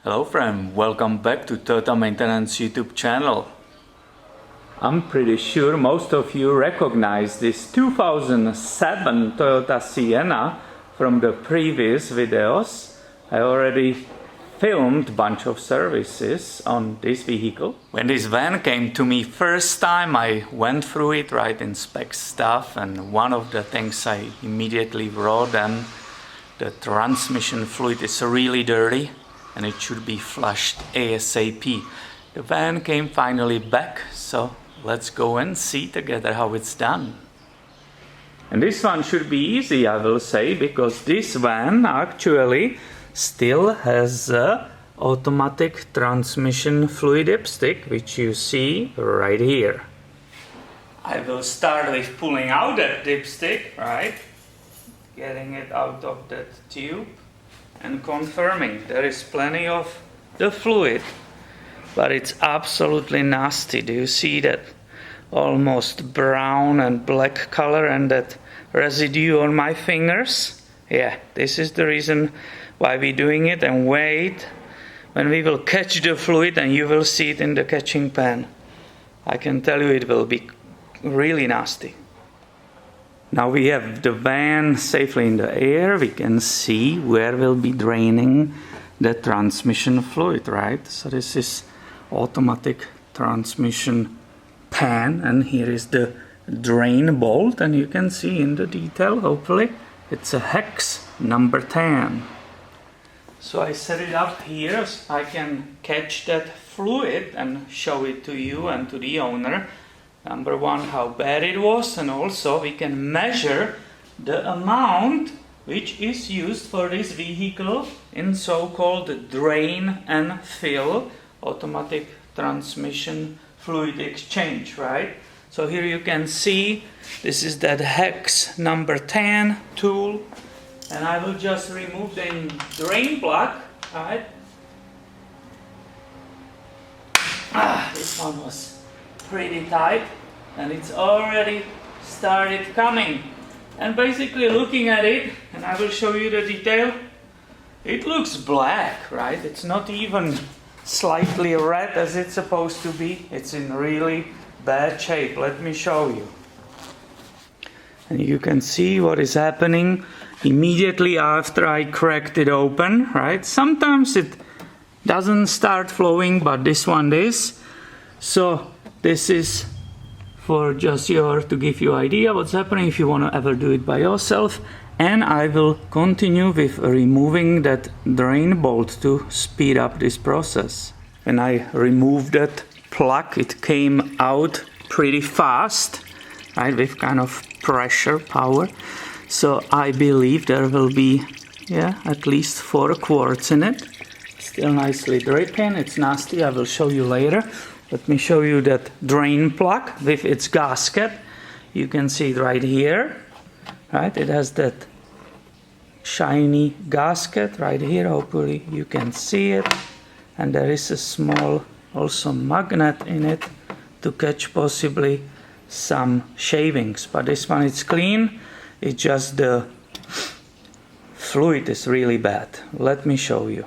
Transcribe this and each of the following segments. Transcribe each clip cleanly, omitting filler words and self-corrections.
Hello friend, welcome back to Toyota Maintenance YouTube channel. I'm pretty sure most of you recognize this 2007 Toyota Sienna from the previous videos. I already filmed a bunch of services on this vehicle. When this van came to me first time, I went through it, right, inspect stuff, and one of the things I immediately wrote them, the transmission fluid is really dirty and it should be flushed ASAP. The van came finally back, so let's go and see together how it's done. And this one should be easy, I will say, because this van actually still has a automatic transmission fluid dipstick, which you see right here. I will start with pulling out that dipstick, right? Getting it out of that tube and confirming there is plenty of the fluid, but it's absolutely nasty. Do you see that almost brown and black color and that residue on my fingers? Yeah, this is the reason why we're doing it, and wait when we will catch the fluid and you will see it in the catching pan. I can tell you it will be really nasty. Now we have the van safely in the air. We can see where we'll be draining the transmission fluid, right? So this is automatic transmission pan, and here is the drain bolt, and you can see in the detail, hopefully, it's a hex number 10. So I set it up here so I can catch that fluid and show it to you and to the owner. Number one, how bad it was, and also we can measure the amount which is used for this vehicle in so-called drain and fill automatic transmission fluid exchange, right? So here you can see this is that hex number 10 tool, and I will just remove the drain plug, right? This one was pretty tight and it's already started coming. And basically looking at it, and I will show you the detail, it looks black, right? It's not even slightly red as it's supposed to be. It's in really bad shape. Let me show you. And you can see what is happening immediately after I cracked it open, right? Sometimes it doesn't start flowing, but this one is. So this is for just to give you idea what's happening if you want to ever do it by yourself. And I will continue with removing that drain bolt to speed up this process. When I removed that plug, it came out pretty fast, right, with kind of pressure, power. So I believe there will be, at least 4 quarts in it. Still nicely dripping. It's nasty, I will show you later. Let me show you that drain plug with its gasket. You can see it right here, right? It has that shiny gasket right here. Hopefully you can see it. And there is a small also magnet in it to catch possibly some shavings. But this one is clean. It's just the fluid is really bad. Let me show you.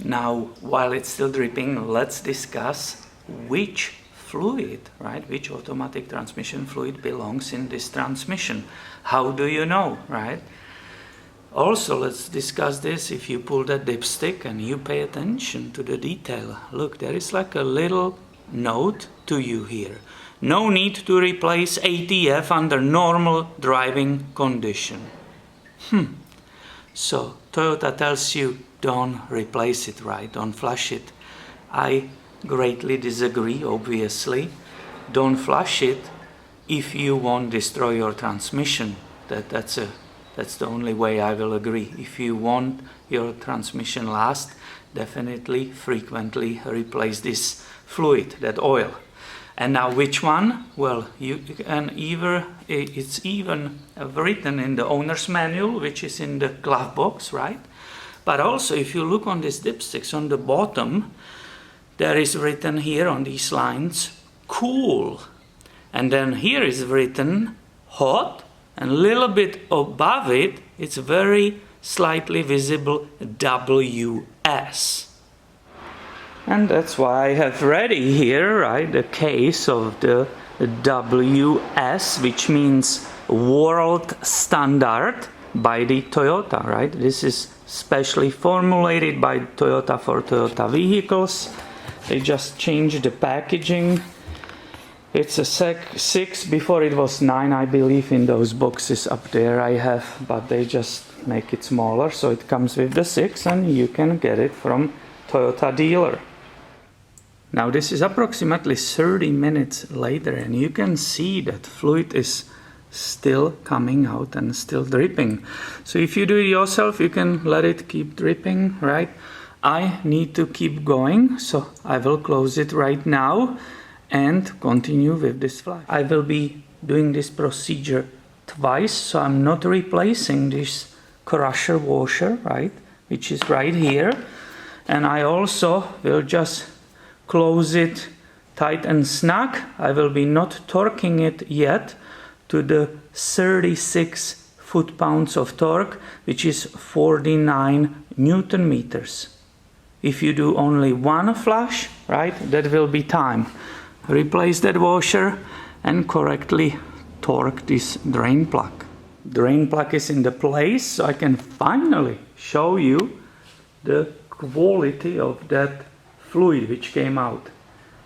Now, while it's still dripping, let's discuss which fluid, right, which automatic transmission fluid belongs in this transmission. How do you know, right? Also, let's discuss this. If you pull that dipstick and you pay attention to the detail, look, there is like a little note to you here. No need to replace ATF under normal driving condition. So Toyota tells you don't replace it, right? Don't flush it. I greatly disagree, obviously. Don't flush it if you won't destroy your transmission. That's the only way I will agree. If you want your transmission last, definitely frequently replace this fluid, that oil. And now which one? Well, you can it's even written in the owner's manual, which is in the glove box, right? But also, if you look on these dipsticks on the bottom, there is written here on these lines, cool. And then here is written hot, and a little bit above it, it's very slightly visible WS. And that's why I have ready here, right, the case of the WS, which means world standard by the Toyota, right? This is specially formulated by Toyota for Toyota vehicles. They just changed the packaging. It's a 6, before it was 9, I believe, in those boxes up there I have, but they just make it smaller, so it comes with the 6 and you can get it from Toyota dealer. Now this is approximately 30 minutes later and you can see that fluid is still coming out and still dripping. So if you do it yourself, you can let it keep dripping, right? I need to keep going, so I will close it right now and continue with this fly. I will be doing this procedure twice, so I'm not replacing this crusher washer, right, which is right here. And I also will just close it tight and snug. I will be not torquing it yet to the 36 foot-pounds of torque, which is 49 Newton meters. If you do only one flush, right, that will be time. Replace that washer and correctly torque this drain plug. Drain plug is in the place, so I can finally show you the quality of that fluid which came out.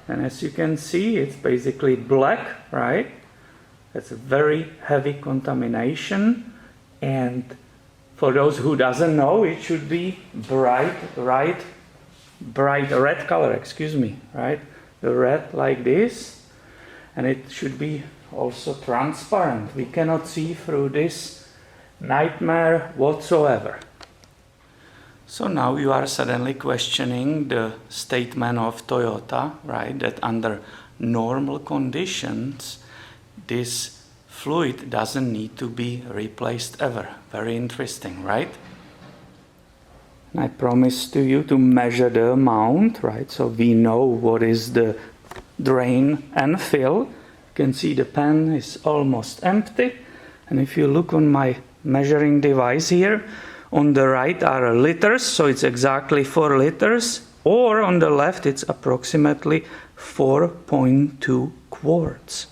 And as you can see, it's basically black, right? It's a very heavy contamination, and for those who doesn't know, it should be bright red color, excuse me, right? The red like this, and it should be also transparent. We cannot see through this nightmare whatsoever. So now you are suddenly questioning the statement of Toyota, right, that under normal conditions this fluid doesn't need to be replaced ever. Very interesting, right? I promised to you to measure the amount, right, so we know what is the drain and fill. You can see the pan is almost empty, and if you look on my measuring device here, on the right are liters, so it's exactly 4 liters, or on the left it's approximately 4.2 quarts.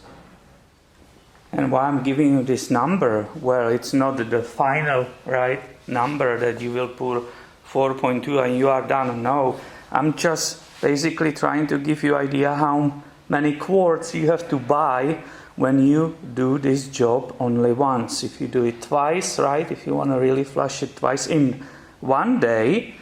And why I'm giving you this number, well, it's not the final, right, number that you will put 4.2 and you are done. No, I'm just basically trying to give you idea how many quarts you have to buy when you do this job only once. If you do it twice, right, if you want to really flush it twice in one day,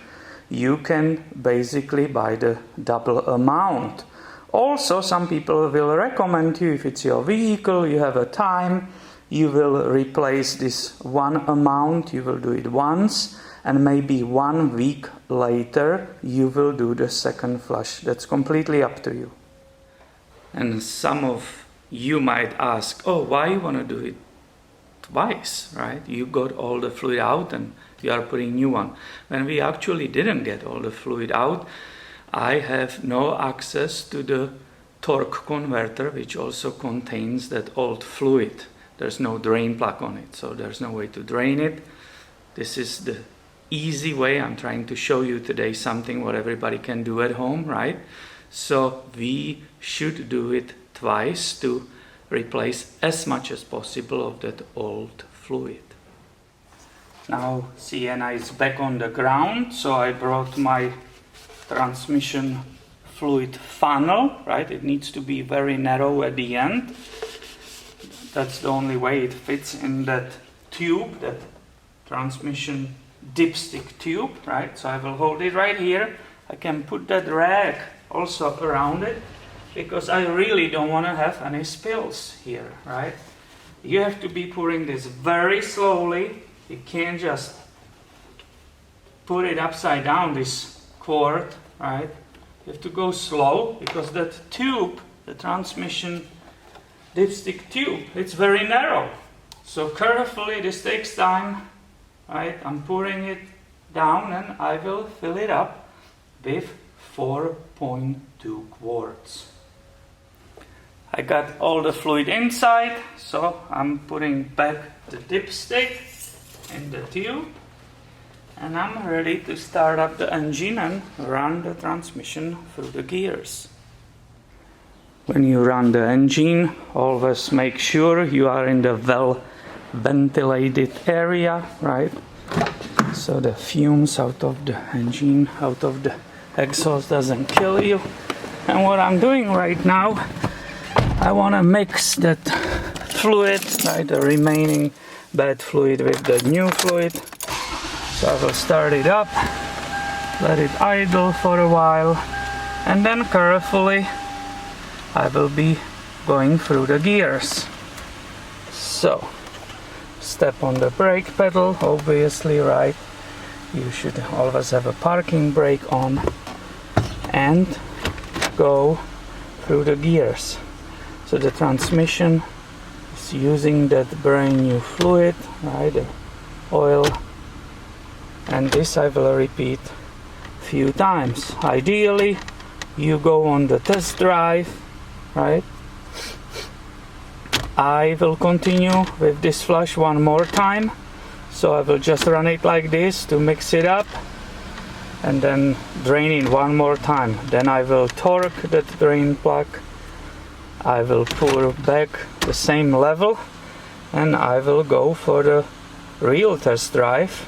you can basically buy the double amount. Also, some people will recommend you, if it's your vehicle, you have a time, you will replace this one amount, you will do it once, and maybe 1 week later you will do the second flush. That's completely up to you. And some of you might ask, oh, why you want to do it twice, right? You got all the fluid out and you are putting new one. When we actually didn't get all the fluid out, I have no access to the torque converter, which also contains that old fluid. There's no drain plug on it, so there's no way to drain it. This is the easy way. I'm trying to show you today something what everybody can do at home, right? So we should do it twice to replace as much as possible of that old fluid. Now Sienna is back on the ground, so I brought my transmission fluid funnel, right? It needs to be very narrow at the end. That's the only way it fits in that tube, that transmission dipstick tube, right? So I will hold it right here. I can put that rag also around it because I really don't want to have any spills here, right? You have to be pouring this very slowly. You can't just put it upside down, this quart, right? You have to go slow because that tube, the transmission dipstick tube, it's very narrow. So carefully, this takes time, right? I'm pouring it down and I will fill it up with 4.2 quarts. I got all the fluid inside, so I'm putting back the dipstick in the tube. And I'm ready to start up the engine and run the transmission through the gears. When you run the engine, always make sure you are in the well ventilated area, right? So the fumes out of the engine, out of the exhaust doesn't kill you. And what I'm doing right now, I want to mix that fluid, right, the remaining bad fluid with the new fluid. So I will start it up, let it idle for a while, and then carefully I will be going through the gears. So, step on the brake pedal, obviously, right? You should always have a parking brake on, and go through the gears. So the transmission is using that brand new fluid, right? The oil. And this I will repeat a few times. Ideally, you go on the test drive, right? I will continue with this flush one more time. So I will just run it like this to mix it up and then drain it one more time. Then I will torque that drain plug. I will pour back the same level and I will go for the real test drive.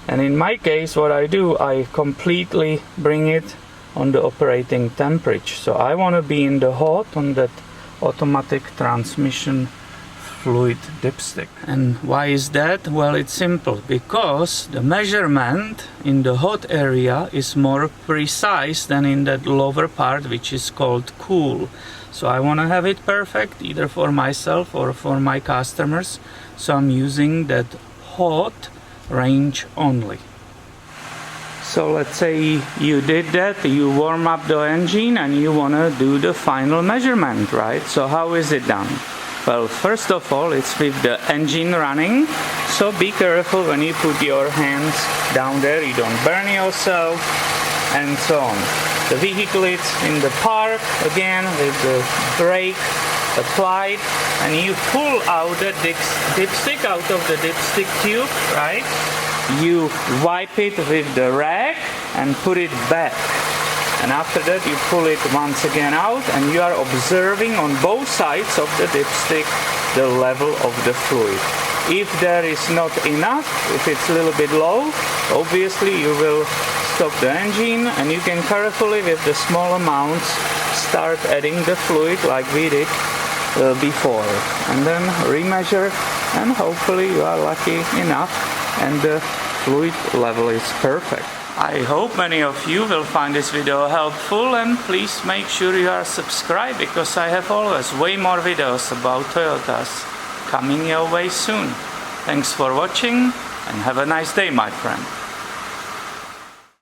And in my case, what I do, I completely bring it on the operating temperature. So I want to be in the hot on that automatic transmission fluid dipstick. And why is that? Well, it's simple. Because the measurement in the hot area is more precise than in that lower part, which is called cool. So I want to have it perfect, either for myself or for my customers. So I'm using that hot range only. So let's say you did that, you warm up the engine and you want to do the final measurement, right? So how is it done? Well, first of all, it's with the engine running, so be careful when you put your hands down there, you don't burn yourself, and so on. The vehicle is in the park, again, with the brake applied, and you pull out the dipstick out of the dipstick tube, right? You wipe it with the rag and put it back. And after that you pull it once again out and you are observing on both sides of the dipstick the level of the fluid. If there is not enough, if it's a little bit low, obviously you will stop the engine and you can carefully with the small amounts start adding the fluid like we did before, and then remeasure, and hopefully you are lucky enough and the fluid level is perfect. I hope many of you will find this video helpful, and please make sure you are subscribed because I have always way more videos about Toyotas coming your way soon. Thanks for watching and have a nice day, my friend.